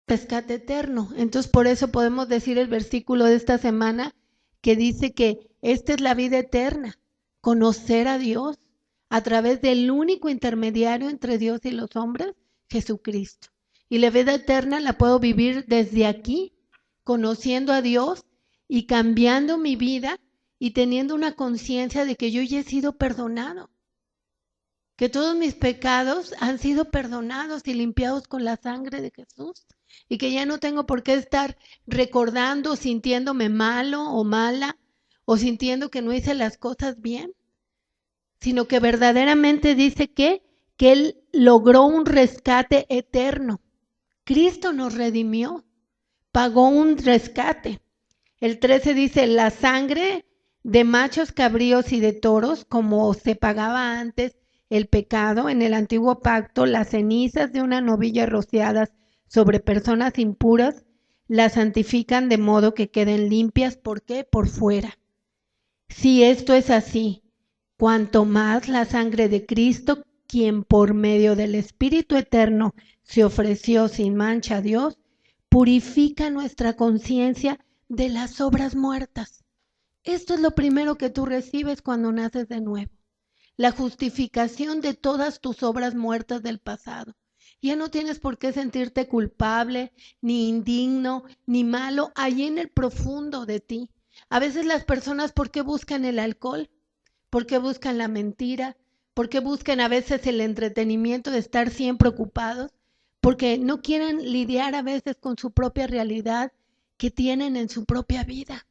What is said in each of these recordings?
rescate eterno. Entonces, por eso podemos decir el versículo de esta semana que dice que esta es la vida eterna, conocer a Dios a través del único intermediario entre Dios y los hombres, Jesucristo. Y la vida eterna la puedo vivir desde aquí, conociendo a Dios y cambiando mi vida y teniendo una conciencia de que yo ya he sido perdonado, que todos mis pecados han sido perdonados y limpiados con la sangre de Jesús, y que ya no tengo por qué estar recordando, sintiéndome malo o mala, o sintiendo que no hice las cosas bien, sino que verdaderamente dice que Él logró un rescate eterno. Cristo nos redimió, pagó un rescate. El 13 dice, la sangre de machos cabríos y de toros, como se pagaba antes el pecado en el antiguo pacto, las cenizas de una novilla rociadas sobre personas impuras, las santifican de modo que queden limpias. ¿Por qué? Por fuera. Si esto es así, cuanto más la sangre de Cristo, quien por medio del Espíritu Eterno se ofreció sin mancha a Dios, purifica nuestra conciencia de las obras muertas. Esto es lo primero que tú recibes cuando naces de nuevo. La justificación de todas tus obras muertas del pasado. Ya no tienes por qué sentirte culpable, ni indigno, ni malo, allí en el profundo de ti. A veces las personas, ¿por qué buscan el alcohol? ¿Por qué buscan la mentira? ¿Por qué buscan a veces el entretenimiento de estar siempre ocupados? Porque no quieren lidiar a veces con su propia realidad que tienen en su propia vida.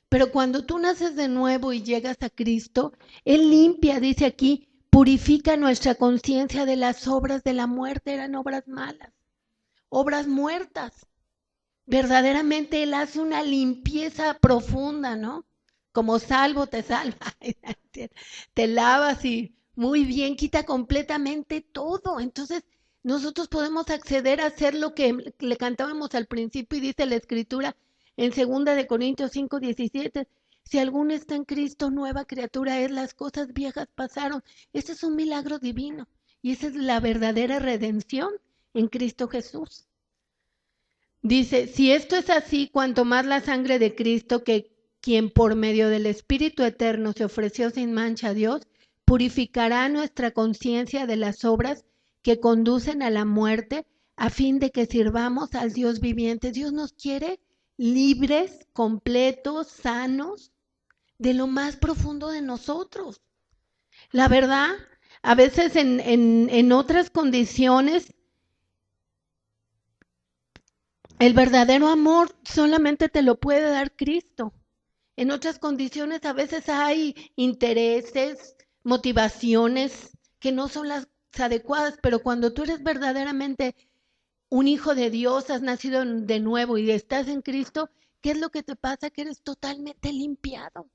Pero cuando tú naces de nuevo y llegas a Cristo, Él limpia, dice aquí, purifica nuestra conciencia de las obras de la muerte. Eran obras malas, obras muertas. Verdaderamente Él hace una limpieza profunda, ¿no? Como salvo te salva, te lavas y muy bien, quita completamente todo. Entonces nosotros podemos acceder a hacer lo que le cantábamos al principio y dice la Escritura en 2 Corintios 5:17, si alguno está en Cristo, nueva criatura es, las cosas viejas pasaron. Ese es un milagro divino y esa es la verdadera redención en Cristo Jesús. Dice, si esto es así, cuanto más la sangre de Cristo, que quien por medio del Espíritu Eterno se ofreció sin mancha a Dios, purificará nuestra conciencia de las obras que conducen a la muerte, a fin de que sirvamos al Dios viviente. Dios nos quiere libres, completos, sanos, de lo más profundo de nosotros. La verdad, a veces en otras condiciones, el verdadero amor solamente te lo puede dar Cristo. En otras condiciones a veces hay intereses, motivaciones que no son las adecuadas, pero cuando tú eres verdaderamente un hijo de Dios, has nacido de nuevo y estás en Cristo, ¿qué es lo que te pasa? Que eres totalmente limpiado.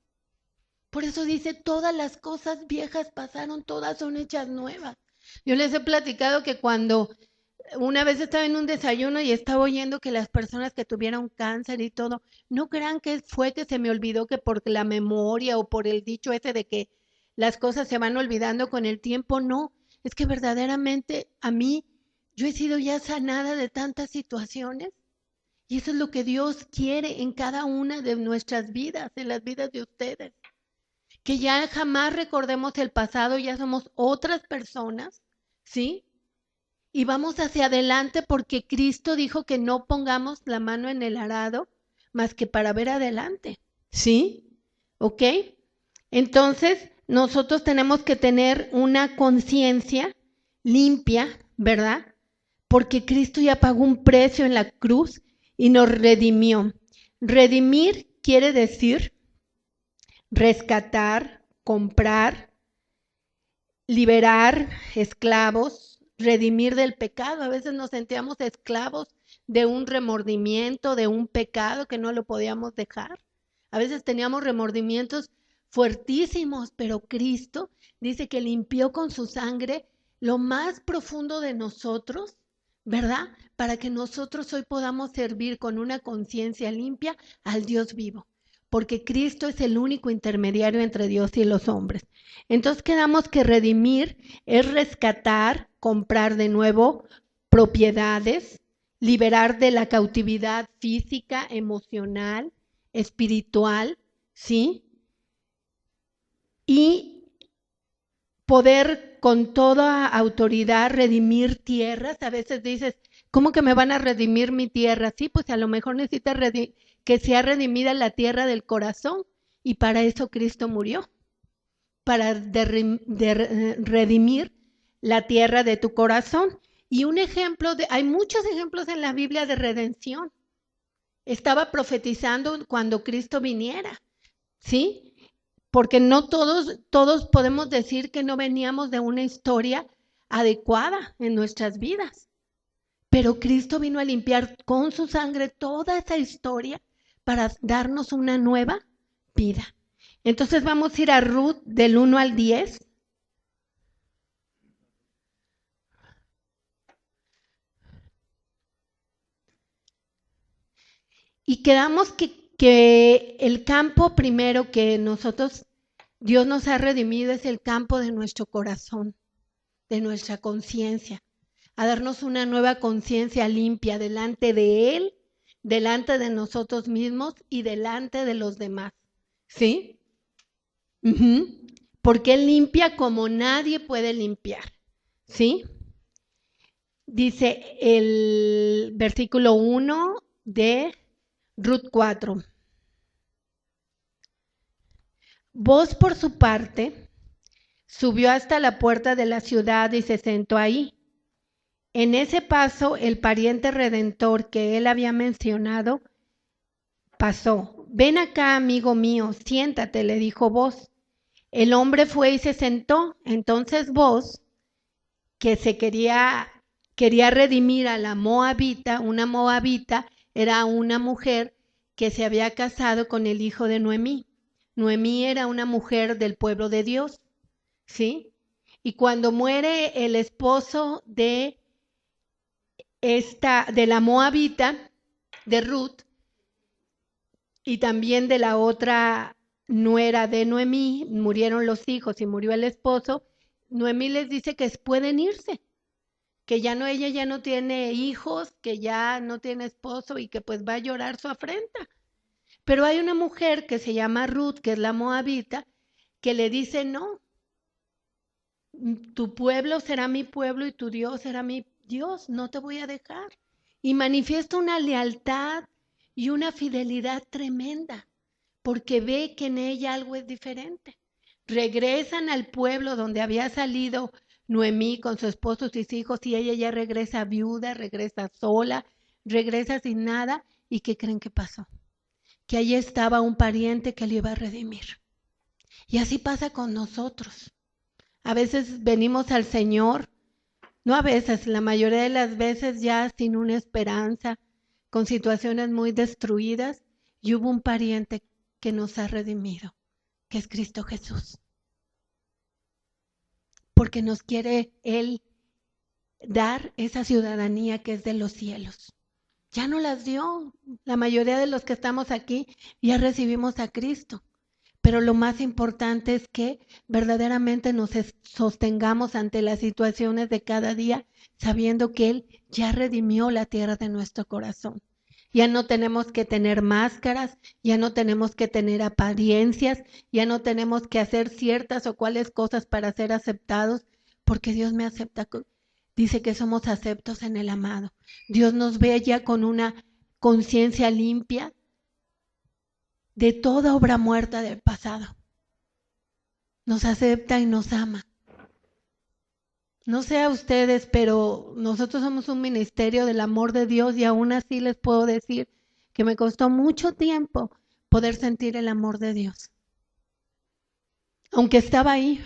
Por eso dice, todas las cosas viejas pasaron, todas son hechas nuevas. Yo les he platicado que cuando una vez estaba en un desayuno y estaba oyendo que las personas que tuvieron cáncer y todo, no crean que fue que se me olvidó, que por la memoria o por el dicho ese de que las cosas se van olvidando con el tiempo, no, es que verdaderamente a mí, yo he sido ya sanada de tantas situaciones y eso es lo que Dios quiere en cada una de nuestras vidas, en las vidas de ustedes, que ya jamás recordemos el pasado, ya somos otras personas, ¿sí? Y vamos hacia adelante porque Cristo dijo que no pongamos la mano en el arado más que para ver adelante. ¿Sí? ¿Ok? Entonces, nosotros tenemos que tener una conciencia limpia, ¿verdad? Porque Cristo ya pagó un precio en la cruz y nos redimió. Redimir quiere decir rescatar, comprar, liberar esclavos, redimir del pecado. A veces nos sentíamos esclavos de un remordimiento, de un pecado que no lo podíamos dejar. A veces teníamos remordimientos fuertísimos, pero Cristo dice que limpió con su sangre lo más profundo de nosotros, ¿verdad? Para que nosotros hoy podamos servir con una conciencia limpia al Dios vivo, porque Cristo es el único intermediario entre Dios y los hombres. Entonces quedamos que redimir es rescatar, comprar de nuevo propiedades, liberar de la cautividad física, emocional, espiritual, ¿sí? Y poder con toda autoridad redimir tierras. A veces dices, ¿cómo que me van a redimir mi tierra? Sí, pues a lo mejor necesita que sea redimida la tierra del corazón, y para eso Cristo murió, para redimir la tierra de tu corazón. Y un ejemplo, hay muchos ejemplos en la Biblia de redención. Estaba profetizando cuando Cristo viniera, ¿sí? Porque no todos podemos decir que no veníamos de una historia adecuada en nuestras vidas. Pero Cristo vino a limpiar con su sangre toda esa historia para darnos una nueva vida. Entonces vamos a ir a Ruth del 1 al 10. Y quedamos que el campo primero que Dios nos ha redimido es el campo de nuestro corazón, de nuestra conciencia, a darnos una nueva conciencia limpia delante de Él, delante de nosotros mismos y delante de los demás, ¿sí? Porque Él limpia como nadie puede limpiar, ¿sí? Dice el versículo 1 de Ruth 4. Boaz, por su parte, subió hasta la puerta de la ciudad y se sentó ahí. En ese paso, el pariente redentor que él había mencionado pasó. Ven acá, amigo mío, siéntate, le dijo Boaz. El hombre fue y se sentó. Entonces Boaz, que quería redimir a la moabita, una moabita era una mujer que se había casado con el hijo de Noemí. Noemí era una mujer del pueblo de Dios, ¿sí? Y cuando muere el esposo de la moabita, de Ruth, y también de la otra nuera de Noemí, murieron los hijos y murió el esposo, Noemí les dice que pueden irse, que ella ya no tiene hijos, que ya no tiene esposo y que pues va a llorar su afrenta. Pero hay una mujer que se llama Ruth, que es la moabita, que le dice, no, tu pueblo será mi pueblo y tu Dios será mi Dios, no te voy a dejar. Y manifiesta una lealtad y una fidelidad tremenda, porque ve que en ella algo es diferente. Regresan al pueblo donde había salido Noemí con su esposo y sus hijos, y ella ya regresa viuda, regresa sola, regresa sin nada. ¿Y qué creen que pasó? Que allí estaba un pariente que le iba a redimir. Y así pasa con nosotros. A veces venimos al Señor, no a veces, la mayoría de las veces ya sin una esperanza, con situaciones muy destruidas, y hubo un pariente que nos ha redimido, que es Cristo Jesús. Porque nos quiere Él dar esa ciudadanía que es de los cielos. Ya no las dio. La mayoría de los que estamos aquí ya recibimos a Cristo. Pero lo más importante es que verdaderamente nos sostengamos ante las situaciones de cada día, sabiendo que Él ya redimió la tierra de nuestro corazón. Ya no tenemos que tener máscaras, ya no tenemos que tener apariencias, ya no tenemos que hacer ciertas o cuales cosas para ser aceptados, porque Dios me acepta. Dice que somos aceptos en el amado. Dios nos ve ya con una conciencia limpia de toda obra muerta del pasado. Nos acepta y nos ama. No sé a ustedes, pero nosotros somos un ministerio del amor de Dios, y aún así les puedo decir que me costó mucho tiempo poder sentir el amor de Dios. Aunque estaba ahí.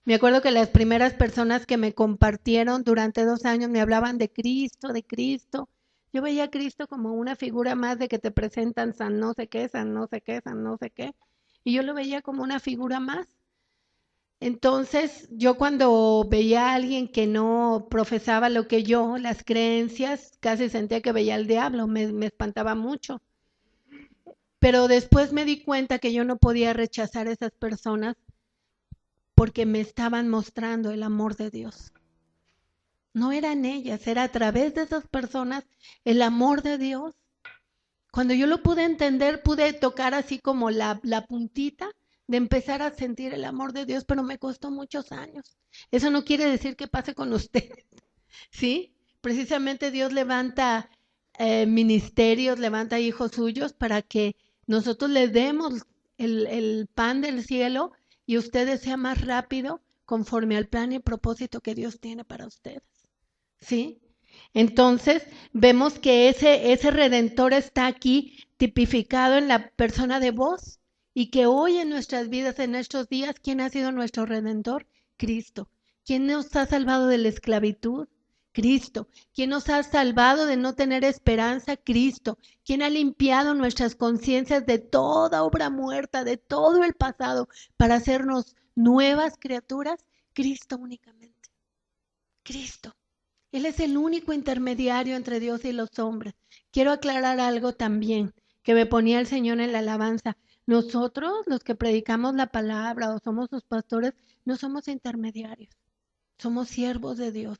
Me acuerdo que las primeras personas que me compartieron durante 2 años me hablaban de Cristo, de Cristo. Yo veía a Cristo como una figura más de que te presentan San no sé qué, San no sé qué, San no sé qué. Y yo lo veía como una figura más. Entonces, yo cuando veía a alguien que no profesaba lo que yo, las creencias, casi sentía que veía al diablo, me espantaba mucho. Pero después me di cuenta que yo no podía rechazar a esas personas porque me estaban mostrando el amor de Dios. No eran ellas, era a través de esas personas el amor de Dios. Cuando yo lo pude entender, pude tocar así como la puntita de empezar a sentir el amor de Dios, pero me costó muchos años. Eso no quiere decir que pase con ustedes, ¿sí? Precisamente Dios levanta ministerios, levanta hijos suyos para que nosotros les demos el pan del cielo y ustedes sea más rápido conforme al plan y propósito que Dios tiene para ustedes, ¿sí? Entonces, vemos que ese redentor está aquí tipificado en la persona de vos y que hoy en nuestras vidas, en estos días, ¿quién ha sido nuestro redentor? Cristo. ¿Quién nos ha salvado de la esclavitud? Cristo. ¿Quién nos ha salvado de no tener esperanza? Cristo. ¿Quién ha limpiado nuestras conciencias de toda obra muerta, de todo el pasado, para hacernos nuevas criaturas? Cristo únicamente. Cristo. Él es el único intermediario entre Dios y los hombres. Quiero aclarar algo también que me ponía el Señor en la alabanza. Nosotros, los que predicamos la palabra o somos sus pastores, no somos intermediarios. Somos siervos de Dios.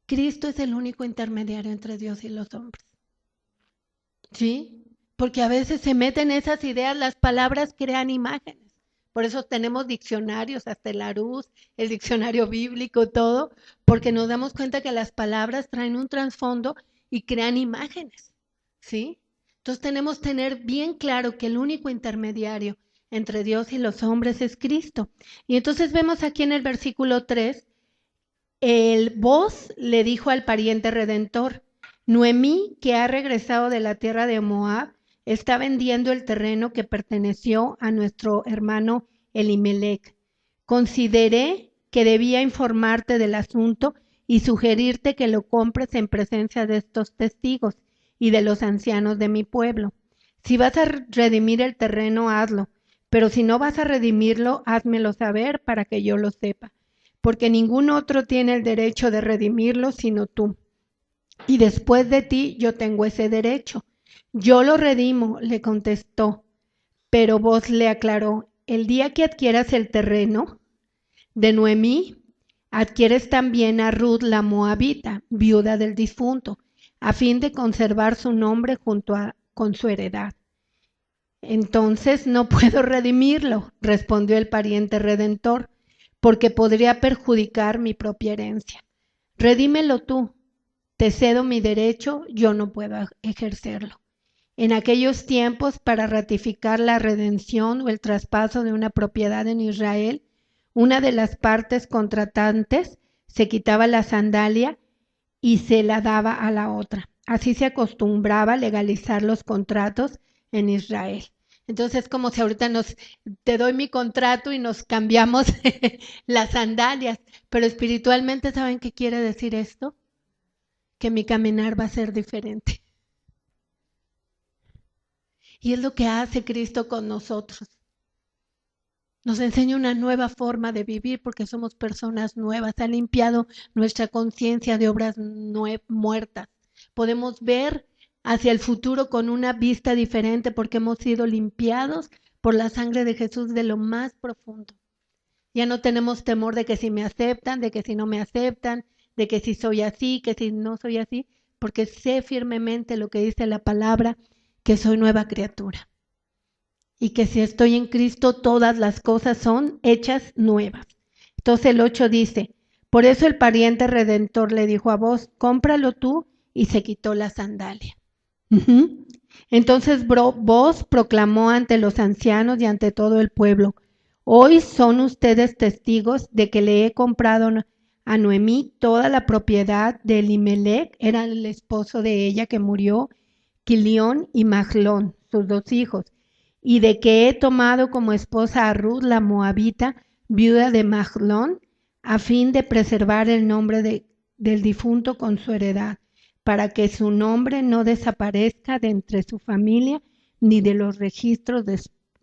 Cristo es el único intermediario entre Dios y los hombres. ¿Sí? Porque a veces se meten esas ideas, las palabras crean imágenes. Por eso tenemos diccionarios, hasta el Larousse, el diccionario bíblico, todo, porque nos damos cuenta que las palabras traen un trasfondo y crean imágenes, ¿sí? Entonces tenemos que tener bien claro que el único intermediario entre Dios y los hombres es Cristo. Y entonces vemos aquí en el versículo 3, el voz le dijo al pariente redentor, Noemí, que ha regresado de la tierra de Moab, está vendiendo el terreno que perteneció a nuestro hermano Elimelec. Consideré que debía informarte del asunto y sugerirte que lo compres en presencia de estos testigos y de los ancianos de mi pueblo. Si vas a redimir el terreno, hazlo, pero si no vas a redimirlo, házmelo saber para que yo lo sepa, porque ningún otro tiene el derecho de redimirlo sino tú. Y después de ti yo tengo ese derecho. Yo lo redimo, le contestó, pero vos le aclaró, el día que adquieras el terreno de Noemí, adquieres también a Ruth la Moabita, viuda del difunto, a fin de conservar su nombre con su heredad. Entonces no puedo redimirlo, respondió el pariente redentor, porque podría perjudicar mi propia herencia. Redímelo tú, te cedo mi derecho, yo no puedo ejercerlo. En aquellos tiempos, para ratificar la redención o el traspaso de una propiedad en Israel, una de las partes contratantes se quitaba la sandalia y se la daba a la otra. Así se acostumbraba a legalizar los contratos en Israel. Entonces, como si ahorita te doy mi contrato y nos cambiamos las sandalias, pero espiritualmente, ¿saben qué quiere decir esto? Que mi caminar va a ser diferente. Y es lo que hace Cristo con nosotros. Nos enseña una nueva forma de vivir porque somos personas nuevas. Ha limpiado nuestra conciencia de obras muertas. Podemos ver hacia el futuro con una vista diferente porque hemos sido limpiados por la sangre de Jesús de lo más profundo. Ya no tenemos temor de que si me aceptan, de que si no me aceptan, de que si soy así, que si no soy así, porque sé firmemente lo que dice la palabra, que soy nueva criatura. Y que si estoy en Cristo, todas las cosas son hechas nuevas. Entonces el 8 dice, por eso el pariente redentor le dijo a vos, cómpralo tú, y se quitó la sandalia. Entonces vos proclamó ante los ancianos y ante todo el pueblo, hoy son ustedes testigos de que le he comprado a Noemí toda la propiedad de Elimelec, era el esposo de ella que murió, Quilión y Mahlón, sus dos hijos, y de que he tomado como esposa a Ruth la Moabita, viuda de Mahlón, a fin de preservar el nombre del difunto con su heredad, para que su nombre no desaparezca de entre su familia ni de los registros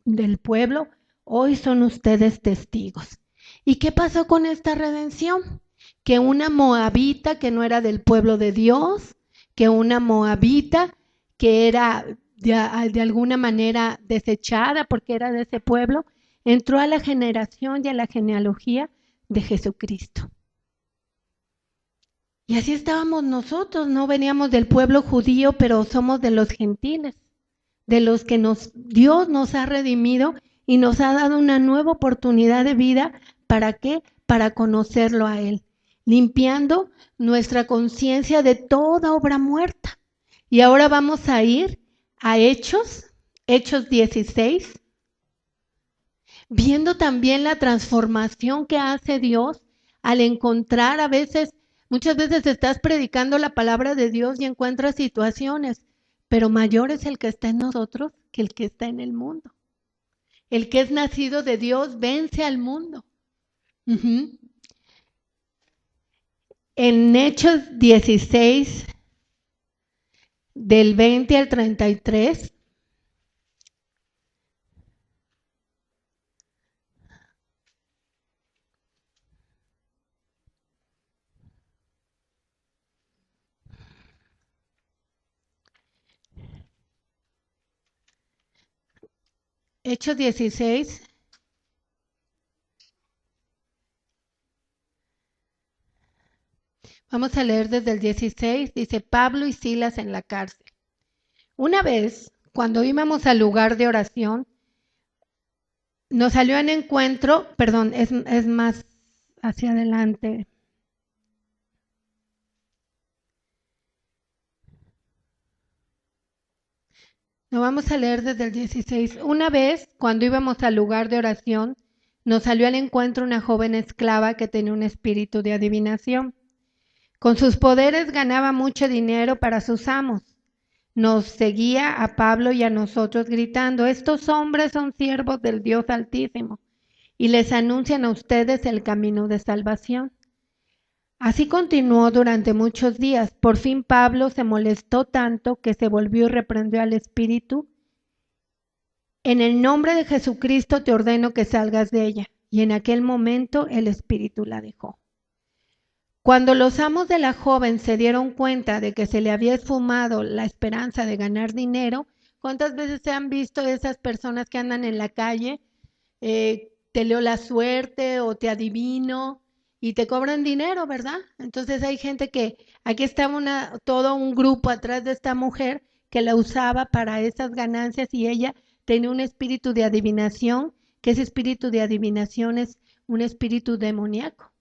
del pueblo. Hoy son ustedes testigos. ¿Y qué pasó con esta redención? Que una moabita que no era del pueblo de Dios, que una moabita que era de alguna manera desechada porque era de ese pueblo, entró a la generación y a la genealogía de Jesucristo. Y así estábamos nosotros, no veníamos del pueblo judío, pero somos de los gentiles, de los que Dios nos ha redimido y nos ha dado una nueva oportunidad de vida. ¿Para qué? Para conocerlo a Él, limpiando nuestra conciencia de toda obra muerta. Y ahora vamos a ir a Hechos 16, viendo también la transformación que hace Dios al encontrar muchas veces estás predicando la palabra de Dios y encuentras situaciones, pero mayor es el que está en nosotros que el que está en el mundo. El que es nacido de Dios vence al mundo. En Hechos 16, del 20 al 33, Hechos 16, vamos a leer desde el 16, dice: Pablo y Silas en la cárcel. Una vez, cuando íbamos al lugar de oración, nos salió en encuentro, perdón, es más hacia adelante. No, vamos a leer desde el 16. Una vez, cuando íbamos al lugar de oración, nos salió al encuentro una joven esclava que tenía un espíritu de adivinación. Con sus poderes ganaba mucho dinero para sus amos. Nos seguía a Pablo y a nosotros gritando: estos hombres son siervos del Dios Altísimo y les anuncian a ustedes el camino de salvación. Así continuó durante muchos días. Por fin Pablo se molestó tanto que se volvió y reprendió al espíritu: en el nombre de Jesucristo te ordeno que salgas de ella. Y en aquel momento el espíritu la dejó. Cuando los amos de la joven se dieron cuenta de que se le había esfumado la esperanza de ganar dinero, ¿cuántas veces se han visto esas personas que andan en la calle? Te leo la suerte o te adivino y te cobran dinero, ¿verdad? Entonces hay gente que, aquí está todo un grupo atrás de esta mujer que la usaba para esas ganancias y ella tenía un espíritu de adivinación, que ese espíritu de adivinación es un espíritu demoníaco.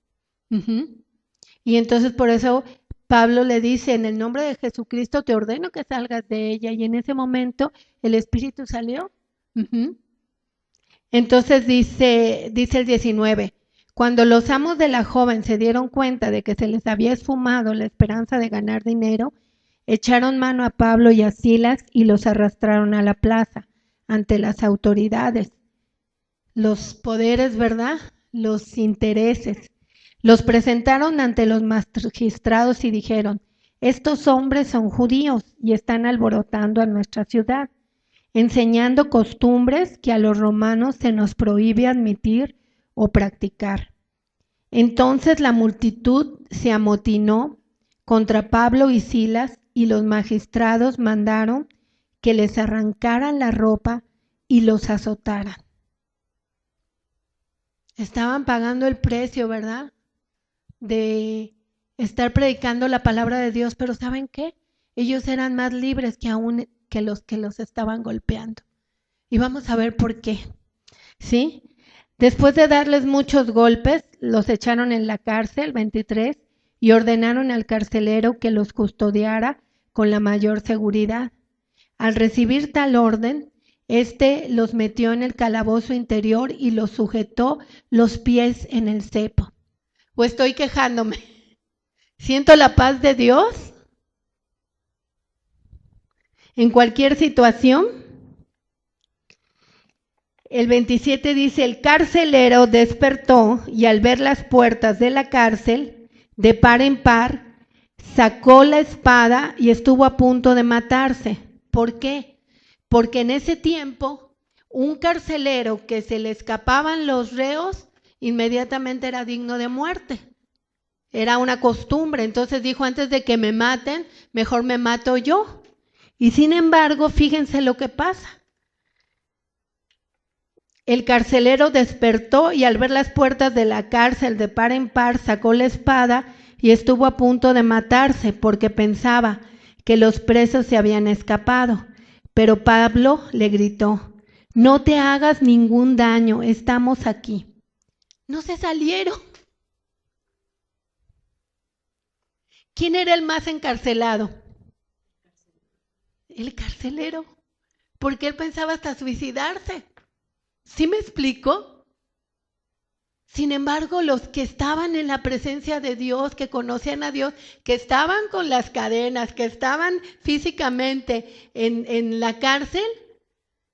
Y entonces por eso Pablo le dice: en el nombre de Jesucristo te ordeno que salgas de ella. Y en ese momento el espíritu salió. Entonces dice el 19, cuando los amos de la joven se dieron cuenta de que se les había esfumado la esperanza de ganar dinero, echaron mano a Pablo y a Silas y los arrastraron a la plaza ante las autoridades, los poderes, ¿verdad? Los intereses. Los presentaron ante los magistrados y dijeron: estos hombres son judíos y están alborotando a nuestra ciudad, enseñando costumbres que a los romanos se nos prohíbe admitir o practicar. Entonces la multitud se amotinó contra Pablo y Silas y los magistrados mandaron que les arrancaran la ropa y los azotaran. Estaban pagando el precio, ¿verdad?, de estar predicando la palabra de Dios, pero ¿saben qué? Ellos eran más libres que los que los estaban golpeando. Y vamos a ver por qué, ¿sí? Después de darles muchos golpes, los echaron en la cárcel, 23, y ordenaron al carcelero que los custodiara con la mayor seguridad. Al recibir tal orden, los metió en el calabozo interior y los sujetó los pies en el cepo. ¿O estoy quejándome? ¿Siento la paz de Dios en cualquier situación? El 27 dice: el carcelero despertó y al ver las puertas de la cárcel de par en par, sacó la espada y estuvo a punto de matarse. ¿Por qué? Porque en ese tiempo un carcelero que se le escapaban los reos inmediatamente era digno de muerte. Era una costumbre. Entonces dijo: antes de que me maten, mejor me mato yo. Y sin embargo, fíjense lo que pasa. El carcelero despertó y al ver las puertas de la cárcel de par en par, sacó la espada y estuvo a punto de matarse porque pensaba que los presos se habían escapado. Pero Pablo le gritó: no te hagas ningún daño, estamos aquí. No se salieron. ¿Quién era el más encarcelado? El carcelero, porque él pensaba hasta suicidarse. ¿Sí me explico? Sin embargo, los que estaban en la presencia de Dios, que conocían a Dios, que estaban con las cadenas, que estaban físicamente en la cárcel,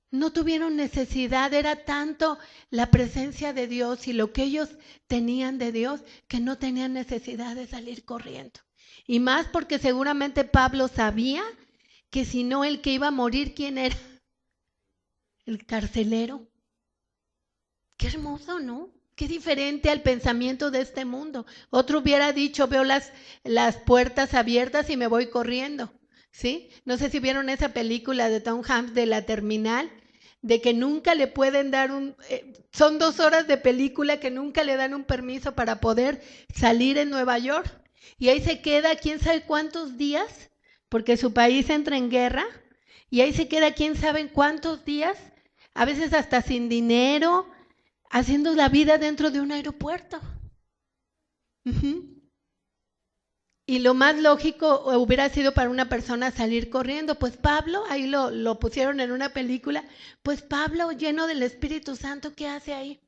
no tuvieron necesidad. Era tanto la presencia de Dios y lo que ellos tenían de Dios que no tenían necesidad de salir corriendo. Y más porque seguramente Pablo sabía que si no, el que iba a morir, ¿quién era? El carcelero. Qué hermoso, ¿no? Qué diferente al pensamiento de este mundo. Otro hubiera dicho: veo las puertas abiertas y me voy corriendo, ¿sí? No sé si vieron esa película de Tom Hanks de La Terminal, de que nunca le pueden dar son 2 horas de película que nunca le dan un permiso para poder salir en Nueva York. Y ahí se queda quién sabe cuántos días, porque su país entra en guerra, y ahí se queda quién sabe cuántos días, a veces hasta sin dinero, haciendo la vida dentro de un aeropuerto. Y lo más lógico hubiera sido para una persona salir corriendo. Pues Pablo, ahí lo pusieron en una película, pues Pablo, lleno del Espíritu Santo, ¿qué hace ahí?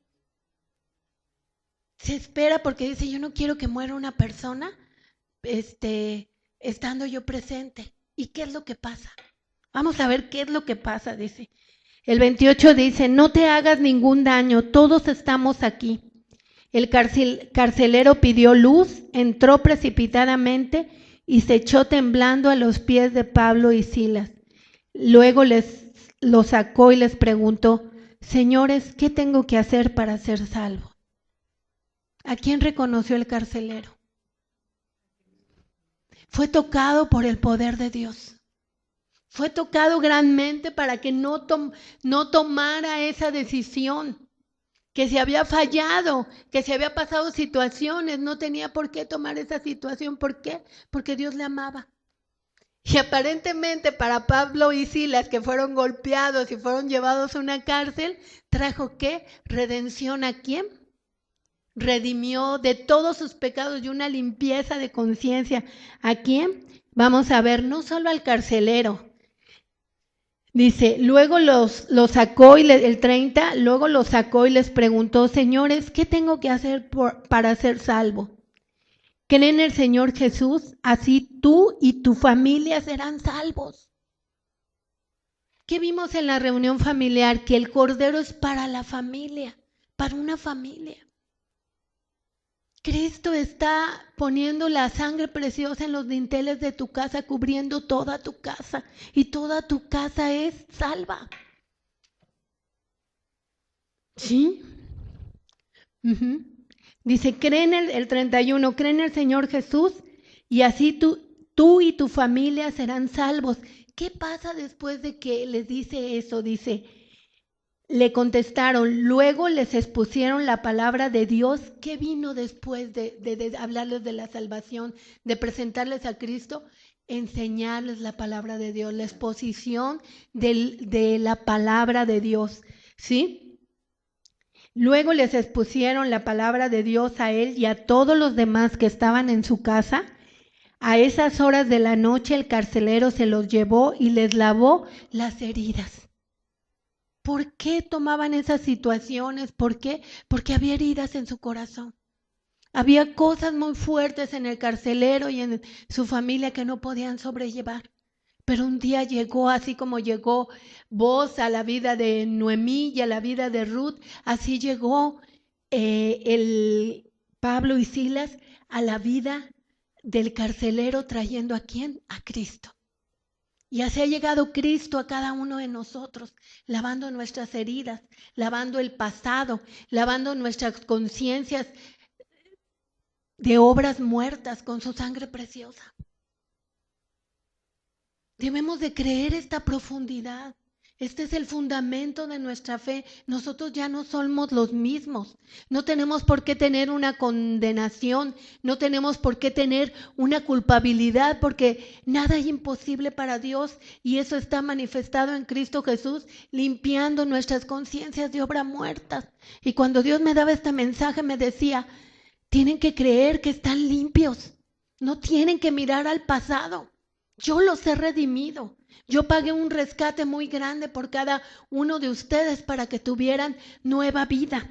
Se espera porque dice: yo no quiero que muera una persona estando yo presente. ¿Y qué es lo que pasa? Vamos a ver qué es lo que pasa, dice. El 28 dice: no te hagas ningún daño, todos estamos aquí. El carcelero pidió luz, entró precipitadamente y se echó temblando a los pies de Pablo y Silas. Luego lo sacó y les preguntó: señores, ¿qué tengo que hacer para ser salvo? ¿A quién reconoció el carcelero? Fue tocado por el poder de Dios. Fue tocado grandemente para que no tomara esa decisión, que se había fallado, que se había pasado situaciones, no tenía por qué tomar esa situación. ¿Por qué? Porque Dios le amaba. Y aparentemente para Pablo y Silas, que fueron golpeados y fueron llevados a una cárcel, ¿trajo qué? Redención. ¿A quién? Redimió de todos sus pecados y una limpieza de conciencia. ¿A quién? Vamos a ver, no solo al carcelero. Dice, luego los sacó y el 30, luego los sacó y les preguntó: señores, ¿qué tengo que hacer para ser salvo? Cree en el Señor Jesús, así tú y tu familia serán salvos. ¿Qué vimos en la reunión familiar? Que el Cordero es para la familia, para una familia. Cristo está poniendo la sangre preciosa en los dinteles de tu casa, cubriendo toda tu casa, y toda tu casa es salva. ¿Sí? Dice, cree en el 31, cree en el Señor Jesús y así tú y tu familia serán salvos. ¿Qué pasa después de que les dice eso? Dice, le contestaron, luego les expusieron la palabra de Dios. ¿Qué vino después de hablarles de la salvación, de presentarles a Cristo? Enseñarles la palabra de Dios, la exposición de la palabra de Dios, ¿sí? Luego les expusieron la palabra de Dios a él y a todos los demás que estaban en su casa. A esas horas de la noche el carcelero se los llevó y les lavó las heridas. ¿Por qué tomaban esas situaciones? ¿Por qué? Porque había heridas en su corazón. Había cosas muy fuertes en el carcelero y en su familia que no podían sobrellevar. Pero un día llegó, así como llegó Boaz a la vida de Noemí y a la vida de Ruth, así llegó el Pablo y Silas a la vida del carcelero, trayendo ¿a quién? A Cristo. Y así ha llegado Cristo a cada uno de nosotros, lavando nuestras heridas, lavando el pasado, lavando nuestras conciencias de obras muertas con su sangre preciosa. Debemos de creer esta profundidad. Este es el fundamento de nuestra fe. Nosotros ya no somos los mismos. No tenemos por qué tener una condenación, no tenemos por qué tener una culpabilidad, porque nada es imposible para Dios y eso está manifestado en Cristo Jesús, limpiando nuestras conciencias de obra muertas. Y cuando Dios me daba este mensaje me decía, tienen que creer que están limpios, no tienen que mirar al pasado. Yo los he redimido. Yo pagué un rescate muy grande por cada uno de ustedes para que tuvieran nueva vida.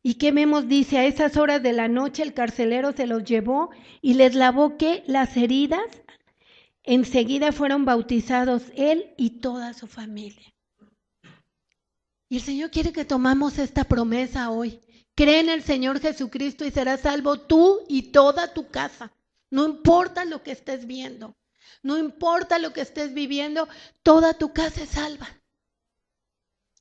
¿Y qué vemos? Dice, a esas horas de la noche el carcelero se los llevó y les lavó ¿qué? Las heridas. Enseguida fueron bautizados él y toda su familia. Y el Señor quiere que tomamos esta promesa hoy. Cree en el Señor Jesucristo y serás salvo tú y toda tu casa. No importa lo que estés viendo. No importa lo que estés viviendo, toda tu casa es salva.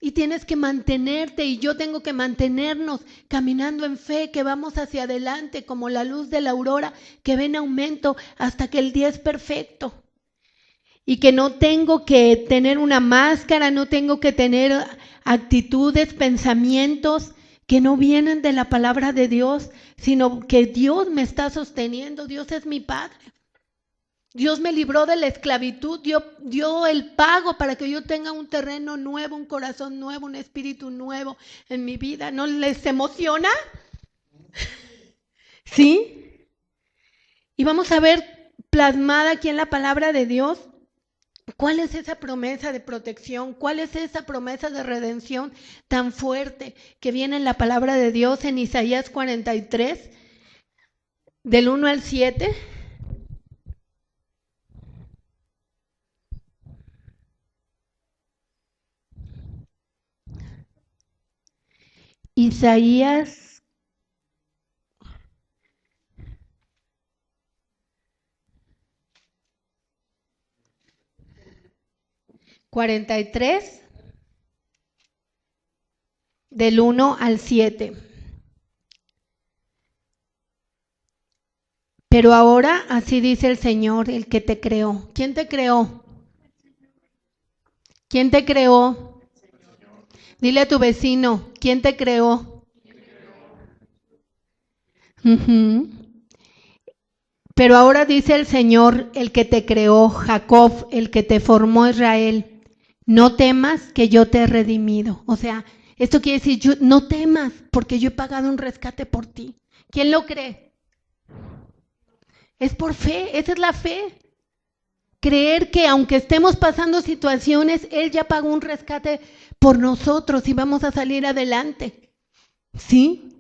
Y tienes que mantenerte, y yo tengo que mantenernos caminando en fe, que vamos hacia adelante como la luz de la aurora que ve en aumento hasta que el día es perfecto. Y que no tengo que tener una máscara, no tengo que tener actitudes, pensamientos que no vienen de la palabra de Dios, sino que Dios me está sosteniendo. Dios es mi Padre. Dios me libró de la esclavitud, dio el pago para que yo tenga un terreno nuevo, un corazón nuevo, un espíritu nuevo en mi vida. ¿No les emociona? ¿Sí? Y vamos a ver plasmada aquí en la palabra de Dios, ¿cuál es esa promesa de protección? ¿Cuál es esa promesa de redención tan fuerte que viene en la palabra de Dios en Isaías 43, del 1 al 7? Isaías 43, del 1 al 7. Pero ahora así dice el Señor, el que te creó. ¿Quién te creó? ¿Quién te creó? Dile a tu vecino, ¿quién te creó? Uh-huh. Pero ahora dice el Señor, el que te creó, Jacob, el que te formó, Israel, no temas que yo te he redimido. O sea, esto quiere decir, no temas porque yo he pagado un rescate por ti. ¿Quién lo cree? Es por fe, esa es la fe. Creer que aunque estemos pasando situaciones, Él ya pagó un rescate por nosotros y vamos a salir adelante. ¿Sí?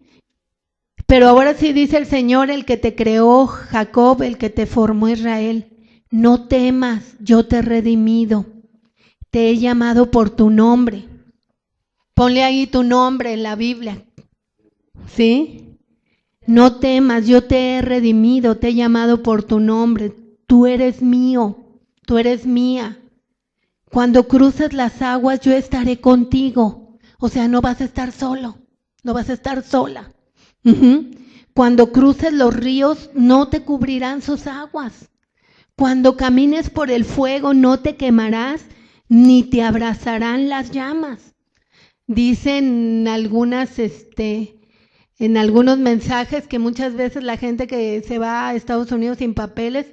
Pero ahora sí dice el Señor, el que te creó, Jacob, el que te formó, Israel, no temas, yo te he redimido, te he llamado por tu nombre. Ponle ahí tu nombre en la Biblia. ¿Sí? No temas, yo te he redimido, te he llamado por tu nombre, tú eres mío, tú eres mía. Cuando cruces las aguas, yo estaré contigo. O sea, no vas a estar solo, no vas a estar sola. Uh-huh. Cuando cruces los ríos, no te cubrirán sus aguas. Cuando camines por el fuego, no te quemarás, ni te abrazarán las llamas. Dicen en algunos mensajes que muchas veces la gente que se va a Estados Unidos sin papeles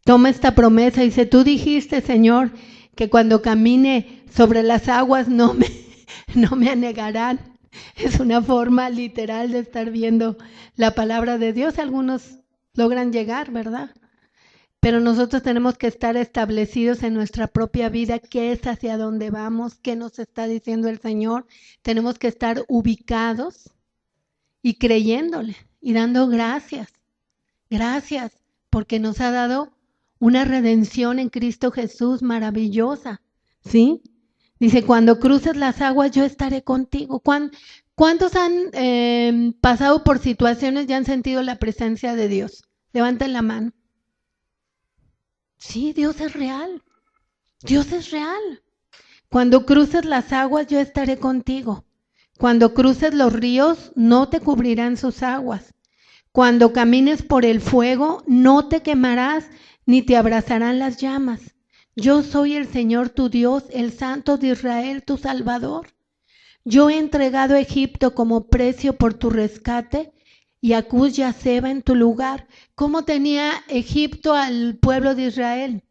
toma esta promesa y dice, tú dijiste, Señor, que cuando camine sobre las aguas no me anegarán. Es una forma literal de estar viendo la palabra de Dios. Algunos logran llegar, ¿verdad? Pero nosotros tenemos que estar establecidos en nuestra propia vida, qué es hacia dónde vamos, qué nos está diciendo el Señor. Tenemos que estar ubicados y creyéndole y dando gracias. Gracias, porque nos ha dado una redención en Cristo Jesús maravillosa, ¿sí? Dice, cuando cruces las aguas, yo estaré contigo. ¿Cuántos han pasado por situaciones y han sentido la presencia de Dios? Levanten la mano. Sí, Dios es real. Dios es real. Cuando cruces las aguas, yo estaré contigo. Cuando cruces los ríos, no te cubrirán sus aguas. Cuando camines por el fuego, no te quemarás, ni te abrazarán las llamas. Yo soy el Señor tu Dios, el Santo de Israel, tu Salvador. Yo he entregado a Egipto como precio por tu rescate y a Cus y a Seba en tu lugar. ¿Cómo tenía Egipto al pueblo de Israel?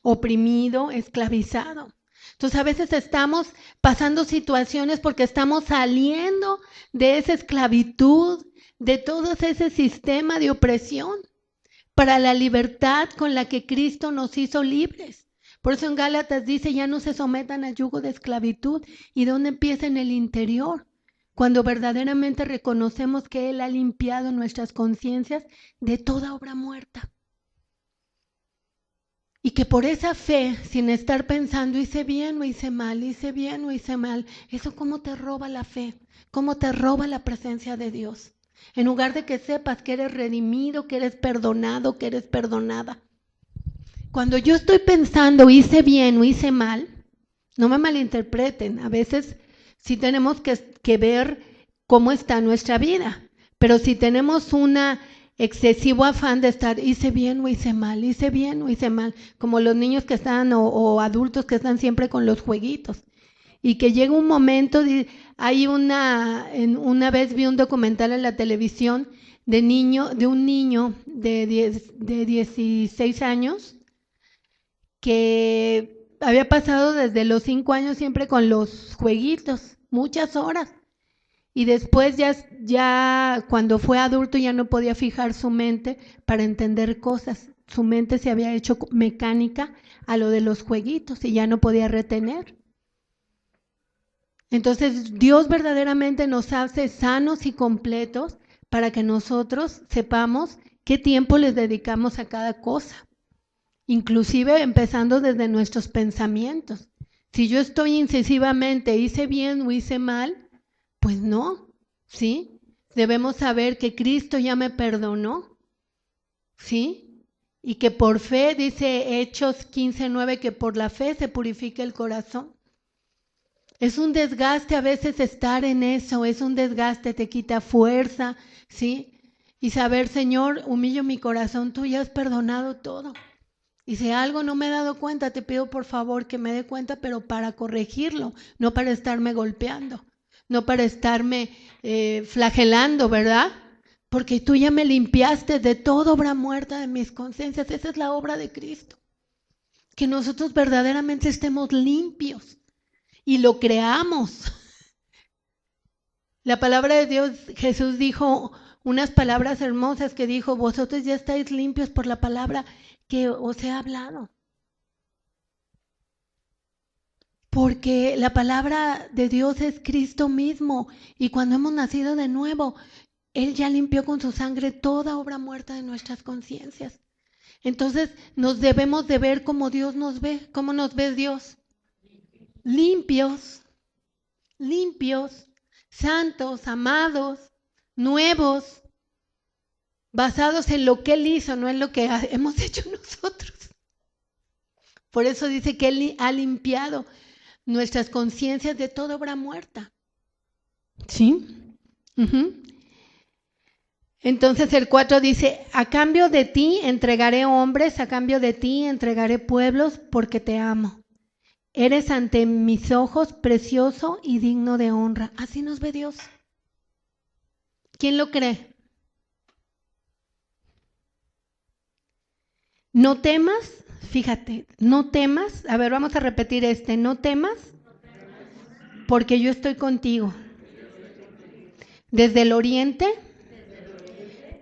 Oprimido, esclavizado. Entonces a veces estamos pasando situaciones porque estamos saliendo de esa esclavitud, de todo ese sistema de opresión, para la libertad con la que Cristo nos hizo libres. Por eso en Gálatas dice, ya no se sometan al yugo de esclavitud. ¿Y dónde empieza? En el interior, cuando verdaderamente reconocemos que Él ha limpiado nuestras conciencias de toda obra muerta. Y que por esa fe, sin estar pensando, hice bien o hice mal, hice bien o hice mal, eso cómo te roba la fe, cómo te roba la presencia de Dios. En lugar de que sepas que eres redimido, que eres perdonado, que eres perdonada. Cuando yo estoy pensando, hice bien o hice mal, no me malinterpreten, a veces sí tenemos que ver cómo está nuestra vida, pero si tenemos una excesivo afán de estar, hice bien o hice mal, hice bien o hice mal, como los niños que están o adultos que están siempre con los jueguitos, y que llega un momento, hay una vez vi un documental en la televisión de un niño de 16 años que había pasado desde los 5 años siempre con los jueguitos, muchas horas. Y después ya cuando fue adulto ya no podía fijar su mente para entender cosas. Su mente se había hecho mecánica a lo de los jueguitos y ya no podía retener. Entonces Dios verdaderamente nos hace sanos y completos para que nosotros sepamos qué tiempo les dedicamos a cada cosa. Inclusive empezando desde nuestros pensamientos. Si yo estoy incisivamente, hice bien o hice mal, pues no, ¿sí? Debemos saber que Cristo ya me perdonó, ¿sí? Y que por fe, dice Hechos 15:9, que por la fe se purifica el corazón. Es un desgaste a veces estar en eso, es un desgaste, te quita fuerza, ¿sí? Y saber, Señor, humillo mi corazón, tú ya has perdonado todo. Y si algo no me he dado cuenta, te pido por favor que me dé cuenta, pero para corregirlo, no para estarme golpeando. No para estarme flagelando, ¿verdad? Porque tú ya me limpiaste de toda obra muerta de mis conciencias. Esa es la obra de Cristo. Que nosotros verdaderamente estemos limpios y lo creamos. La palabra de Dios, Jesús dijo unas palabras hermosas que dijo, vosotros ya estáis limpios por la palabra que os he hablado. Porque la palabra de Dios es Cristo mismo y cuando hemos nacido de nuevo, Él ya limpió con su sangre toda obra muerta de nuestras conciencias. Entonces nos debemos de ver como Dios nos ve. ¿Cómo nos ve Dios? Limpios, limpios, santos, amados, nuevos, basados en lo que Él hizo, no en lo que hemos hecho nosotros. Por eso dice que Él ha limpiado nuestras conciencias de toda obra muerta. ¿Sí? Entonces el 4 dice, a cambio de ti entregaré hombres, a cambio de ti entregaré pueblos, porque te amo. Eres ante mis ojos precioso y digno de honra. Así nos ve Dios. ¿Quién lo cree? No temas, fíjate, no temas. A ver, vamos a repetir no temas, porque yo estoy contigo. Desde el oriente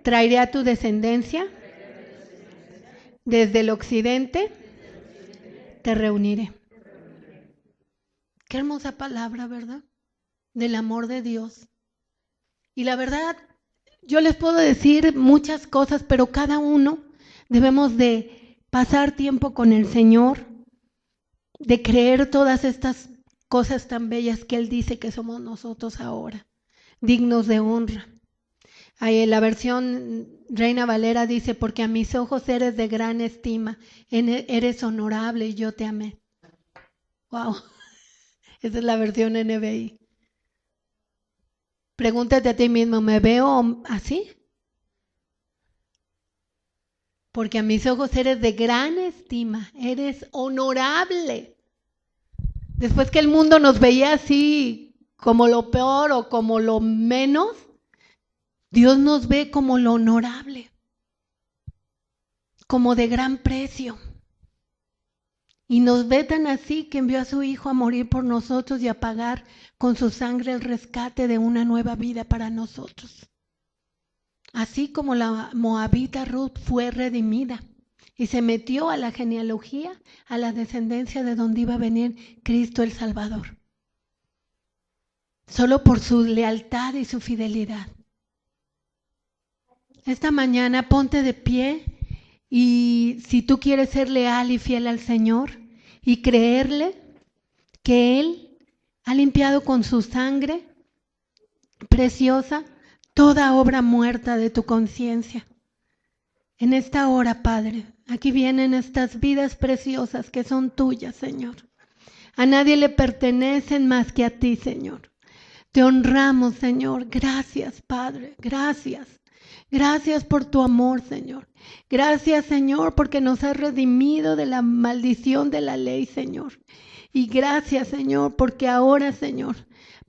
traeré a tu descendencia, desde el occidente te reuniré. Qué hermosa palabra, ¿verdad? Del amor de Dios. Y la verdad, yo les puedo decir muchas cosas, pero cada uno debemos de pasar tiempo con el Señor, de creer todas estas cosas tan bellas que Él dice que somos nosotros ahora, dignos de honra. Ahí en la versión Reina Valera dice, porque a mis ojos eres de gran estima, eres honorable y yo te amé. Wow, esa es la versión NBI. Pregúntate a ti mismo, ¿me veo así? porque a mis ojos eres de gran estima, eres honorable. Después que el mundo nos veía así como lo peor o como lo menos, Dios nos ve como lo honorable, como de gran precio. Y nos ve tan así que envió a su Hijo a morir por nosotros y a pagar con su sangre el rescate de una nueva vida para nosotros. Así como la moabita Ruth fue redimida y se metió a la genealogía, a la descendencia de donde iba a venir Cristo el Salvador. Solo por su lealtad y su fidelidad. Esta mañana ponte de pie y si tú quieres ser leal y fiel al Señor y creerle que Él ha limpiado con su sangre preciosa toda obra muerta de tu conciencia. En esta hora, Padre, aquí vienen estas vidas preciosas que son tuyas, Señor. A nadie le pertenecen más que a ti, Señor. Te honramos, Señor. Gracias, Padre. Gracias. Gracias por tu amor, Señor. Gracias, Señor, porque nos has redimido de la maldición de la ley, Señor. Y gracias, Señor, porque ahora, Señor,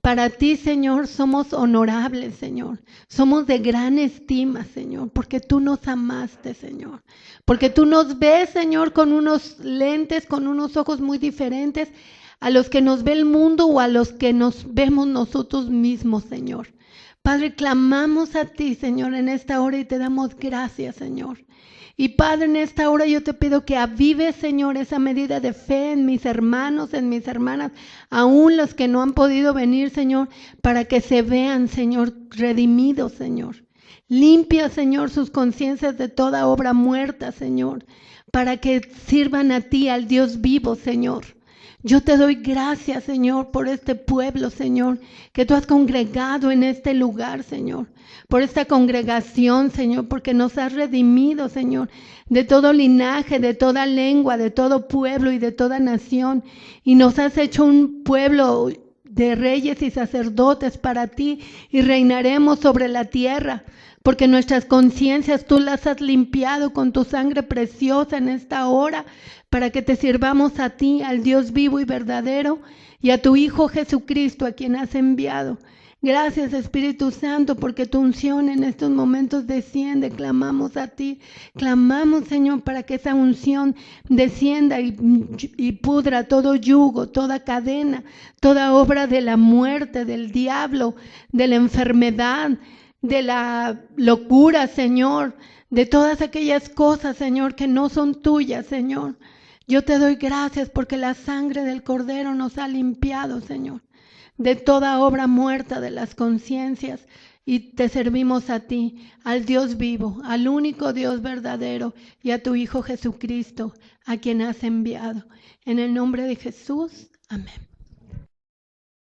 para ti, Señor, somos honorables, Señor. Somos de gran estima, Señor, porque tú nos amaste, Señor. Porque tú nos ves, Señor, con unos lentes, con unos ojos muy diferentes a los que nos ve el mundo o a los que nos vemos nosotros mismos, Señor. Padre, clamamos a ti, Señor, en esta hora y te damos gracias, Señor. Y Padre, en esta hora yo te pido que avives, Señor, esa medida de fe en mis hermanos, en mis hermanas, aún los que no han podido venir, Señor, para que se vean, Señor, redimidos, Señor. Limpia, Señor, sus conciencias de toda obra muerta, Señor, para que sirvan a ti, al Dios vivo, Señor. Yo te doy gracias, Señor, por este pueblo, Señor, que tú has congregado en este lugar, Señor. Por esta congregación, Señor, porque nos has redimido, Señor, de todo linaje, de toda lengua, de todo pueblo y de toda nación. Y nos has hecho un pueblo de reyes y sacerdotes para ti y reinaremos sobre la tierra. Porque nuestras conciencias tú las has limpiado con tu sangre preciosa en esta hora, para que te sirvamos a ti, al Dios vivo y verdadero, y a tu Hijo Jesucristo, a quien has enviado. Gracias, Espíritu Santo, porque tu unción en estos momentos desciende. Clamamos a ti, clamamos, Señor, para que esa unción descienda y pudra todo yugo, toda cadena, toda obra de la muerte, del diablo, de la enfermedad, de la locura, Señor, de todas aquellas cosas, Señor, que no son tuyas, Señor. Yo te doy gracias porque la sangre del Cordero nos ha limpiado, Señor, de toda obra muerta de las conciencias, y te servimos a ti, al Dios vivo, al único Dios verdadero, y a tu Hijo Jesucristo, a quien has enviado. En el nombre de Jesús, amén.